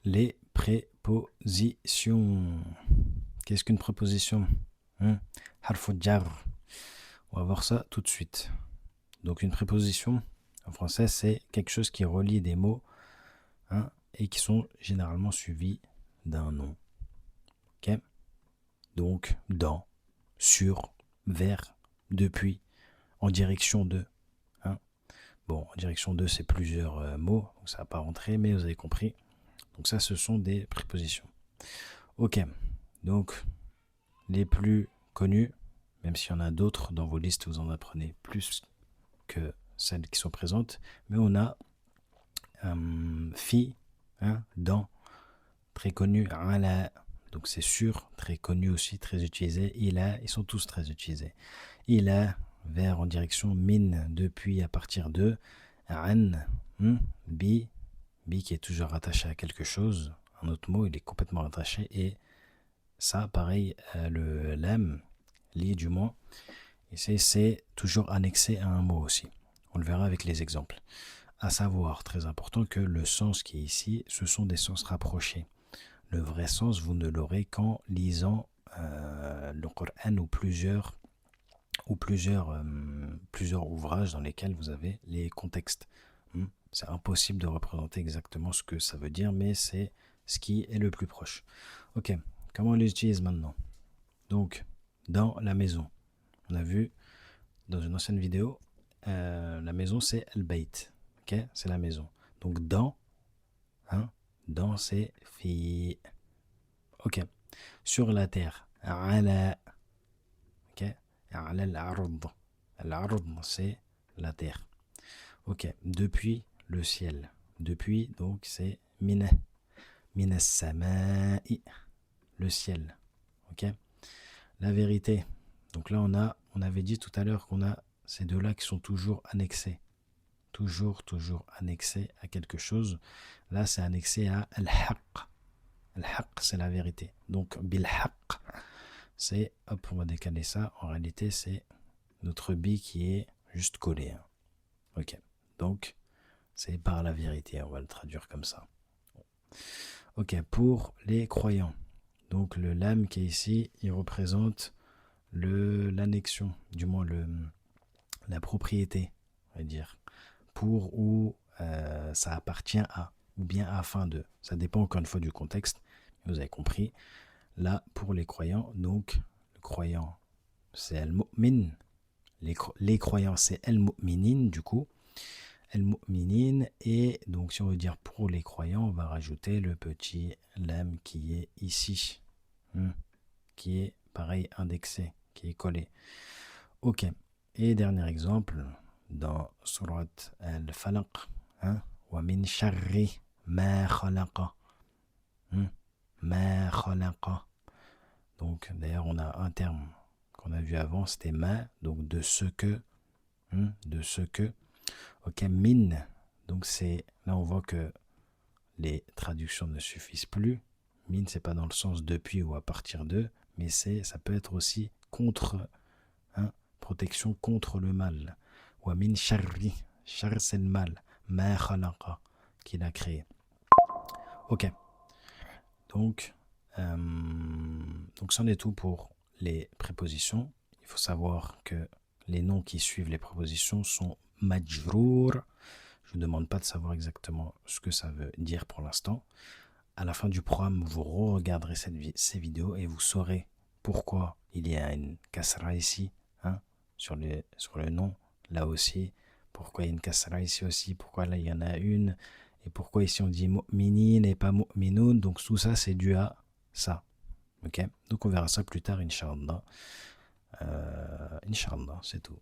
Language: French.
Les prépositions. Qu'est-ce qu'une préposition? Harf jar. On va voir ça tout de suite. Donc une préposition, en français, c'est quelque chose qui relie des mots et qui sont généralement suivis d'un nom. Ok? Donc dans, sur, vers, depuis, en direction de. Bon, en direction de, c'est plusieurs mots, donc ça va pas rentrer, mais vous avez compris. Donc ça, ce sont des prépositions. Ok, donc les plus connus, même s'il y en a d'autres dans vos listes, vous en apprenez plus que celles qui sont présentes, mais on a fi, dans, très connu, ala, donc c'est sûr, très connu aussi, très utilisé, ila, ils sont tous très utilisés. Ila, vers en direction, min, depuis, à partir de, an, bi qui est toujours rattaché à quelque chose, un autre mot, il est complètement rattaché, et ça, pareil, le lam, li du moins, et c'est toujours annexé à un mot aussi. On le verra avec les exemples. À savoir, très important, que le sens qui est ici, ce sont des sens rapprochés. Le vrai sens, vous ne l'aurez qu'en lisant le Coran ou plusieurs ouvrages dans lesquels vous avez les contextes. C'est impossible de représenter exactement ce que ça veut dire, mais c'est ce qui est le plus proche. Ok, comment on les utilise maintenant? Donc, dans la maison. On a vu dans une ancienne vidéo, la maison c'est al-bayt. Ok, c'est la maison. Donc, dans, c'est fi. Ok, sur la terre. Ala. Ok, ala al-ard. Al-ard, c'est la terre. Ok, depuis le ciel. Depuis, donc, c'est mina. Mina sama'i. Le ciel. Ok. La vérité. Donc là, on avait dit tout à l'heure qu'on a ces deux-là qui sont toujours annexés. Toujours annexés à quelque chose. Là, c'est annexé à al-haq. Al-haq, c'est la vérité. Donc, bil-haq, c'est, hop, on va décaler ça. En réalité, c'est notre bi qui est juste collé. Ok. Donc, c'est par la vérité. On va le traduire comme ça. Ok, pour les croyants. Donc, le lam qui est ici, il représente l'annexion, du moins la propriété, on va dire, pour ou ça appartient à, ou bien afin de. Ça dépend encore une fois du contexte, vous avez compris. Là, pour les croyants, donc, le croyant, c'est al-mu'min. Les croyants, c'est al-mu'minin, du coup. Al-mu'minin, et donc, si on veut dire pour les croyants, on va rajouter le petit lam qui est ici, qui est pareil indexé, qui est collé. Ok. Et dernier exemple, dans Surat al-Falaq, wa min sharri ma khalaqa. Ma khalaqa. Donc, d'ailleurs, on a un terme qu'on a vu avant, c'était ma, donc de ce que. De ce que. Ok, min. Donc, c'est. Là, on voit que les traductions ne suffisent plus. Min, c'est pas dans le sens depuis ou à partir de, mais ça peut être aussi contre. Protection contre le mal. Wa min sharri. Shar, c'est le mal. Ma khalaqa, qu'il a créé. Ok. Donc, c'en est tout pour les prépositions. Il faut savoir que les noms qui suivent les prépositions sont majrour. Je ne vous demande pas de savoir exactement ce que ça veut dire pour l'instant. À la fin du programme, vous regarderez ces vidéos et vous saurez pourquoi il y a une kasra ici, sur le nom, là aussi. Pourquoi il y a une kasra ici aussi, pourquoi là il y en a une, et pourquoi ici on dit mu'minin et pas mu'minoun. Donc tout ça, c'est dû à ça. Ok, donc on verra ça plus tard, Inch'Allah. Inch'Allah, c'est tout.